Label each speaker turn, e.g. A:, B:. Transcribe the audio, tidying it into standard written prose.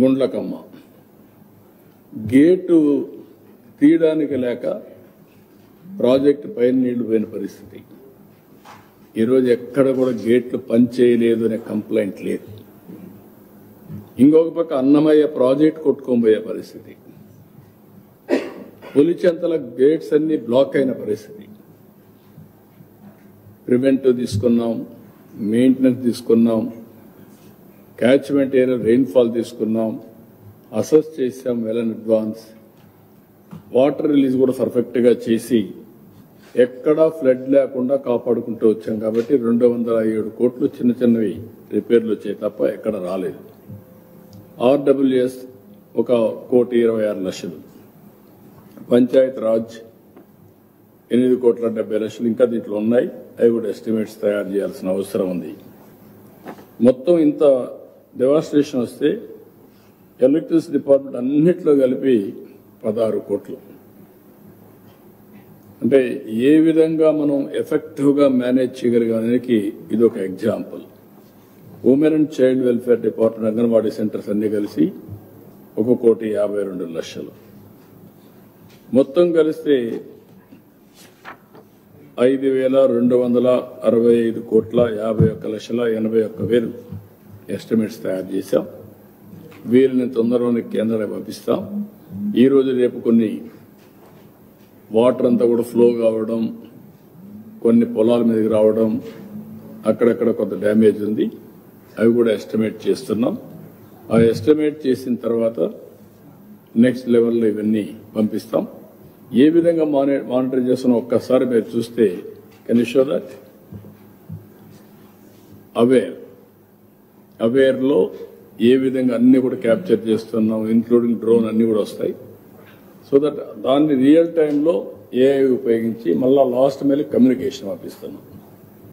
A: Gundlakamma gate తీయడానికి లేక project పైన నీళ్లు పోయిన పరిస్థితి. ఈరోజు ఎక్కడ కూడా గేట్లు పనిచేయలేదు అనే కంప్లైంట్ లేదు. ఇంకొక పక్క అన్నమయ్య ప్రాజెక్ట్ కొట్టుకోబోయే పరిస్థితి, పులిచెంతల గేట్స్ అన్ని బ్లాక్ అయిన పరిస్థితి. ప్రివెంటివ్ తీసుకున్నాం, మెయింటెనెన్స్ తీసుకున్నాం, క్యాచ్మెంట్ ఏరియా రెయిన్ఫాల్ తీసుకున్నాం, అసెస్ చేసాం well in advance, water release కూడా పర్ఫెక్ట్గా చేసి ఎక్కడా ఫ్లడ్ లేకుండా కాపాడుకుంటూ వచ్చాం. కాబట్టి 207 కోట్లు చిన్న చిన్నవి రిపేర్లు వచ్చాయి తప్ప ఎక్కడ రాలేదు. ఆర్డబ్ల్యూఎస్ 1,26,00,000, పంచాయత్ రాజ్ 8,70,00,000 ఇంకా దీంట్లో ఉన్నాయి. అవి కూడా ఎస్టిమేట్స్ తయారు చేయాల్సిన అవసరం ఉంది. మొత్తం ఇంత డెవాస్టేషన్ వస్తే ఎలక్ట్రిసిటీ డిపార్ట్మెంట్ అన్నిట్లో కలిపి 16 కోట్లు. అంటే ఏ విధంగా మనం ఎఫెక్టివ్ గా మేనేజ్ చేయగలిగానికి ఇది ఒక example. Women and child welfare department anganwadi centres అన్ని కలిసి 1,52,00,000. మొత్తం కలిస్తే 5,265,81,81,81,000 ఎస్టిమేట్స్ తయారు చేశాం. వీరిని తొందరలోనే కేంద్రానికి పంపిస్తాం. ఈ రోజు రేపు కొన్ని వాటర్ అంతా కూడా ఫ్లో కావడం, కొన్ని పొలాల మీదకి రావడం, అక్కడక్కడ కొంత డ్యామేజ్ ఉంది. అవి కూడా ఎస్టిమేట్ చేస్తున్నాం. ఆ ఎస్టిమేట్ చేసిన తర్వాత నెక్స్ట్ లెవెల్లో ఇవన్నీ పంపిస్తాం. ఏ విధంగా మానిటర్ చేస్తున్నాం ఒక్కసారి మీరు చూస్తే కెన్ యూ షో దట్? అవేర్లో ఏ విధంగా అన్ని కూడా క్యాప్చర్ చేస్తున్నాం, ఇంక్లూడింగ్ డ్రోన్ అన్ని కూడా వస్తాయి. సో దట్ దాన్ని రియల్ టైంలో ఏఐ ఉపయోగించి మళ్ళా లాస్ట్ మీద కమ్యూనికేషన్ పంపిస్తున్నాం.